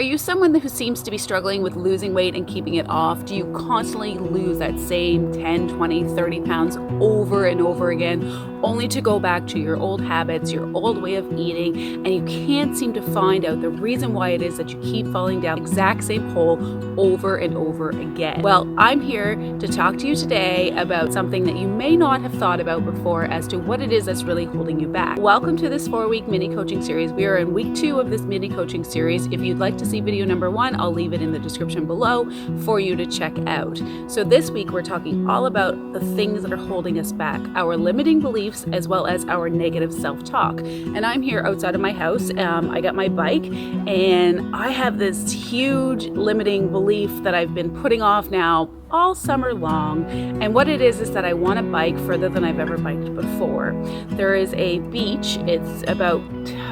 Are you someone who seems to be struggling with losing weight and keeping it off? Do you constantly lose that same 10, 20, 30 pounds over and over again, only to go back to your old habits, your old way of eating, and you can't seem to find out the reason why it is that you keep falling down the exact same hole over and over again? Well, I'm here to talk to you today about something that you may not have thought about before as to what it is that's really holding you back. Welcome to this 4-week mini coaching series. We are in week 2 of this mini coaching series. If you'd like to see video number 1, I'll leave it in the description below for you to check out. So this week we're talking all about the things that are holding us back, our limiting beliefs as well as our negative self-talk. And I'm here outside of my house. I got my bike and I have this huge limiting belief that I've been putting off now all summer long. And what it is that I want to bike further than I've ever biked before. There is a beach. It's about,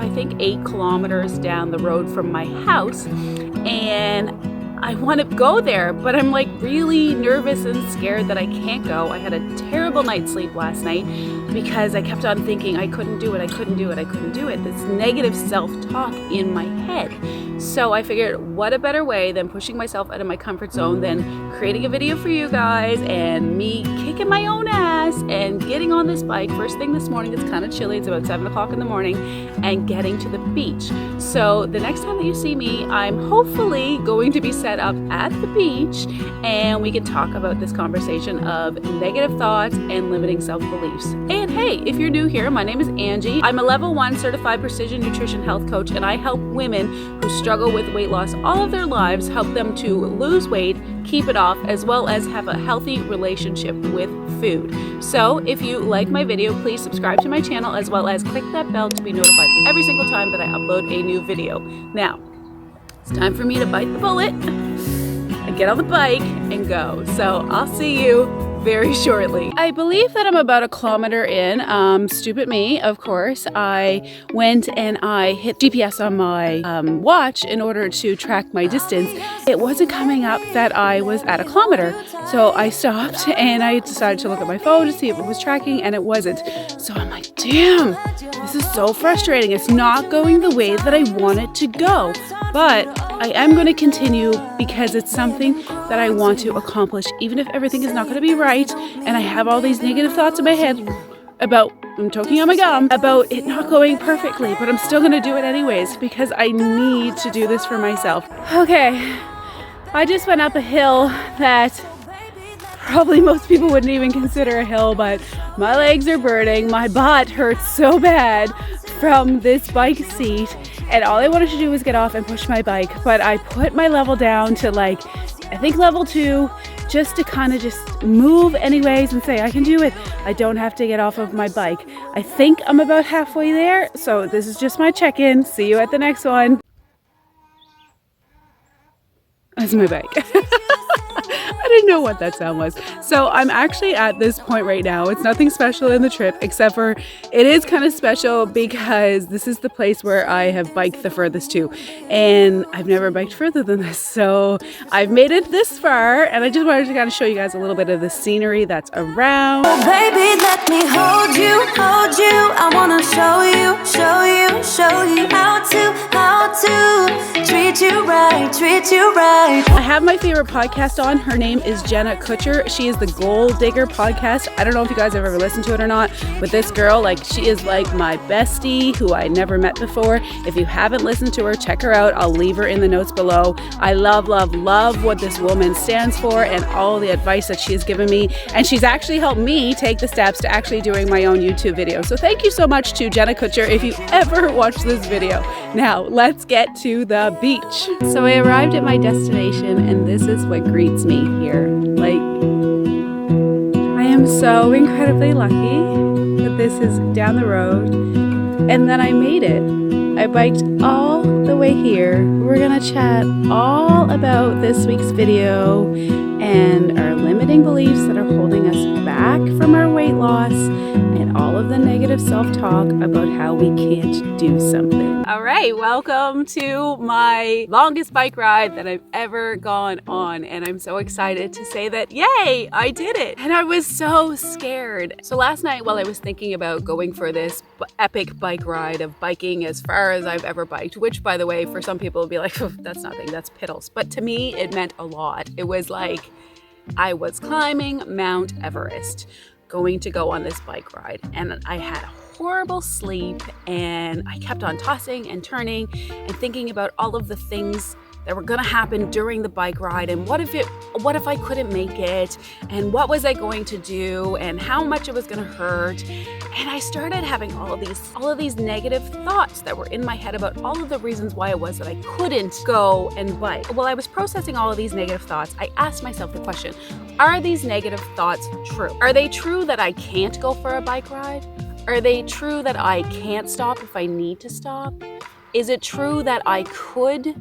I think, 8 kilometers down the road from my house. And I want to go there, but I'm like really nervous and scared that I can't go. I had a terrible night's sleep last night because I kept on thinking I couldn't do it. This negative self-talk in my head. So I figured, what a better way than pushing myself out of my comfort zone than creating a video for you guys and me kicking my own ass and getting on this bike first thing this morning. It's kind of chilly. It's about 7 o'clock in the morning, and getting to the beach. So the next time that you see me, I'm hopefully going to be set up at the beach and we can talk about this conversation of negative thoughts and limiting self-beliefs. And hey, if you're new here, my name is Angie. I'm a level 1 certified precision nutrition health coach, and I help women who struggle with weight loss all of their lives, help them to lose weight, keep it off, as well as have a healthy relationship with food. So if you like my video, please subscribe to my channel as well as click that bell to be notified every single time that I upload a new video. Now, it's time for me to bite the bullet and get on the bike and go. So I'll see you very shortly. I believe that I'm about 1 kilometer in. Stupid me, of course. I went and I hit GPS on my watch in order to track my distance. It wasn't coming up that I was at 1 kilometer. So I stopped and I decided to look at my phone to see if it was tracking, and it wasn't. So I'm like, damn, this is so frustrating. It's not going the way that I want it to go. But I am going to continue because it's something that I want to accomplish, even if everything is not going to be right. And I have all these negative thoughts in my head about, I'm choking on my gum, about it not going perfectly, but I'm still going to do it anyways because I need to do this for myself. Okay, I just went up a hill that probably most people wouldn't even consider a hill, but my legs are burning. My butt hurts so bad from this bike seat. And all I wanted to do was get off and push my bike, but I put my level down to like, I think level 2, just to kind of just move anyways and say, I can do it. I don't have to get off of my bike. I think I'm about halfway there. So this is just my check-in. See you at the next one. That's my bike. I didn't know what that sound was. So I'm actually at this point right now. It's nothing special in the trip, except for it is kind of special because this is the place where I have biked the furthest to. And I've never biked further than this. So I've made it this far, and I just wanted to kind of show you guys a little bit of the scenery that's around. Oh, baby, let me hold you, hold you. I want to show you how to treat you right, treat you right. I have my favorite podcast on. Her name is Jenna Kutcher. She is the Goal Digger podcast. I don't know if you guys have ever listened to it or not, but this girl, like, she is like my bestie who I never met before. If you haven't listened to her, check her out. I'll leave her in the notes below. I love what this woman stands for and all the advice that she has given me. And she's actually helped me take the steps to actually doing my own YouTube video. So thank you so much to Jenna Kutcher if you ever watch this video. Now, let's get to the beach. So I arrived at my destination, and this is what greets me here. Like, I am so incredibly lucky that this is down the road and that I made it. I biked all the way here. We're gonna chat all about this week's video and our limiting beliefs that are holding us back from our weight loss, and and all of the negative self-talk about how we can't do something. All right, welcome to my longest bike ride that I've ever gone on, and I'm so excited to say that, yay, I did it. And I was so scared. So last night while I was thinking about going for this epic bike ride of biking as far as I've ever biked, which by the way, for some people would be like, oh, that's nothing, that's piddles. But to me, it meant a lot. It was like I was climbing Mount Everest, going to go on this bike ride, and I had a horrible sleep, and I kept on tossing and turning and thinking about all of the things that were gonna happen during the bike ride, and what if I couldn't make it, and what was I going to do, and how much it was gonna hurt. And I started having all of these negative thoughts that were in my head about all of the reasons why it was that I couldn't go and bike. While I was processing all of these negative thoughts, I asked myself the question, are these negative thoughts true? Are they true that I can't go for a bike ride? Are they true that I can't stop if I need to stop? Is it true that I could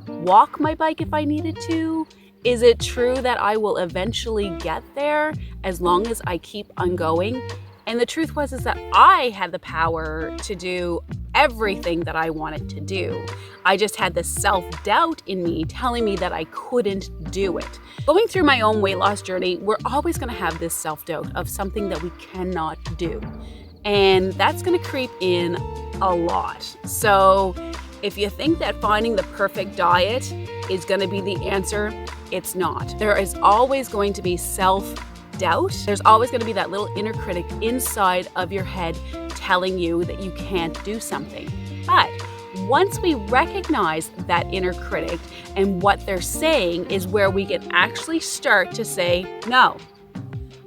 walk my bike if I needed to? Is it true that I will eventually get there as long as I keep on going? And the truth was that I had the power to do everything that I wanted to do. I just had this self-doubt in me telling me that I couldn't do it. Going through my own weight loss journey, we're always going to have this self-doubt of something that we cannot do. And that's going to creep in a lot. So if you think that finding the perfect diet is going to be the answer, it's not. There is always going to be self-doubt. There's always going to be that little inner critic inside of your head telling you that you can't do something. But once we recognize that inner critic and what they're saying is where we can actually start to say, no,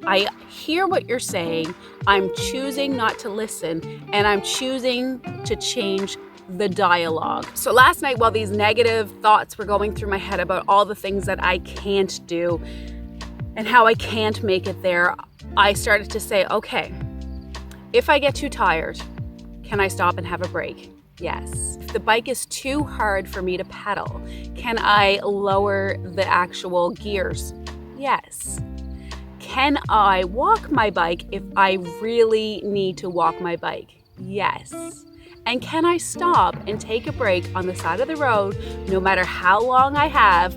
I hear what you're saying. I'm choosing not to listen, and I'm choosing to change the dialogue. So last night, while these negative thoughts were going through my head about all the things that I can't do and how I can't make it there, I started to say, okay, if I get too tired, can I stop and have a break? Yes. If the bike is too hard for me to pedal, can I lower the actual gears? Yes. Can I walk my bike if I really need to walk my bike? Yes. And can I stop and take a break on the side of the road, no matter how long I have,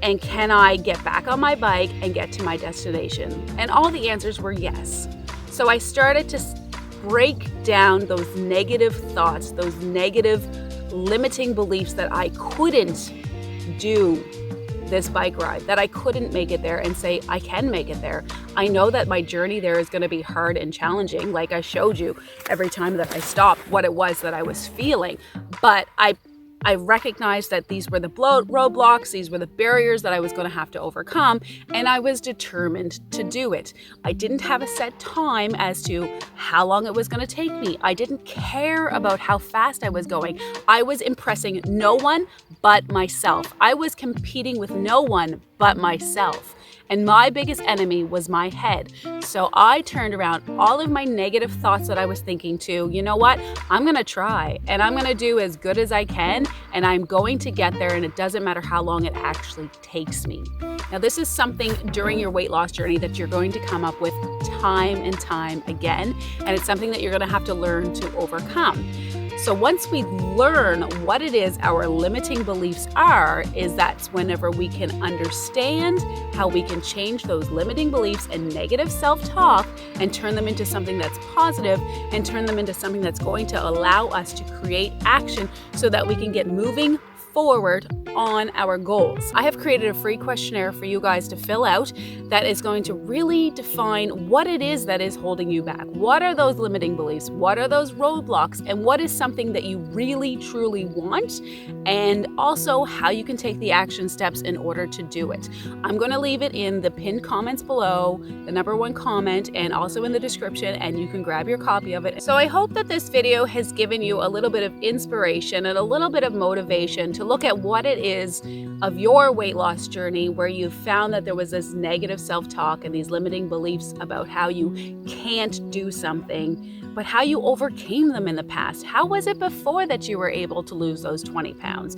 and can I get back on my bike and get to my destination? And all the answers were yes. So I started to break down those negative thoughts, those negative limiting beliefs that I couldn't do this bike ride, that I couldn't make it there, and say, I can make it there. I know that my journey there is going to be hard and challenging, like I showed you every time that I stopped what it was that I was feeling. But I recognized that these were the roadblocks, these were the barriers that I was going to have to overcome, and I was determined to do it. I didn't have a set time as to how long it was going to take me. I didn't care about how fast I was going. I was impressing no one but myself. I was competing with no one but myself. And my biggest enemy was my head. So I turned around all of my negative thoughts that I was thinking to, you know what? I'm gonna try, and I'm gonna do as good as I can, and I'm going to get there, and it doesn't matter how long it actually takes me. Now, this is something during your weight loss journey that you're going to come up with time and time again, and it's something that you're gonna have to learn to overcome. So once we learn what it is our limiting beliefs are, is that's whenever we can understand how we can change those limiting beliefs and negative self-talk and turn them into something that's positive and turn them into something that's going to allow us to create action so that we can get moving forward on our goals. I have created a free questionnaire for you guys to fill out that is going to really define what it is that is holding you back. What are those limiting beliefs? What are those roadblocks? And what is something that you really, truly want? And also how you can take the action steps in order to do it. I'm going to leave it in the pinned comments below, the #1 comment, and also in the description, and you can grab your copy of it. So I hope that this video has given you a little bit of inspiration and a little bit of motivation to look at what it is of your weight loss journey where you found that there was this negative self-talk and these limiting beliefs about how you can't do something, but how you overcame them in the past. How was it before that you were able to lose those 20 pounds?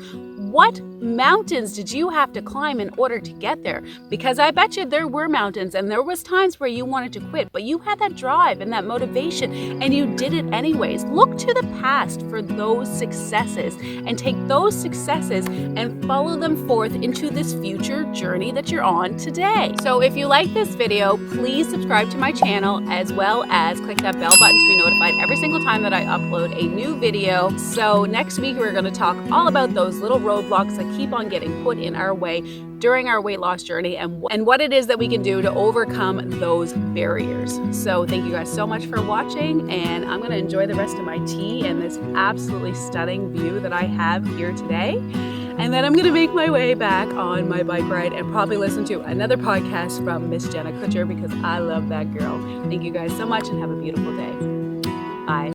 What mountains did you have to climb in order to get there? Because I bet you there were mountains and there was times where you wanted to quit, but you had that drive and that motivation and you did it anyways. Look to the past for those successes and take those successes and follow them forth into this future journey that you're on today. So if you like this video, please subscribe to my channel as well as click that bell button to be notified every single time that I upload a new video. So next week we're going to talk all about those little roadblocks that keep on getting put in our way during our weight loss journey and what it is that we can do to overcome those barriers. So thank you guys so much for watching, and I'm going to enjoy the rest of my tea and this absolutely stunning view that I have here today. And then I'm going to make my way back on my bike ride and probably listen to another podcast from Miss Jenna Kutcher because I love that girl. Thank you guys so much and have a beautiful day. Bye.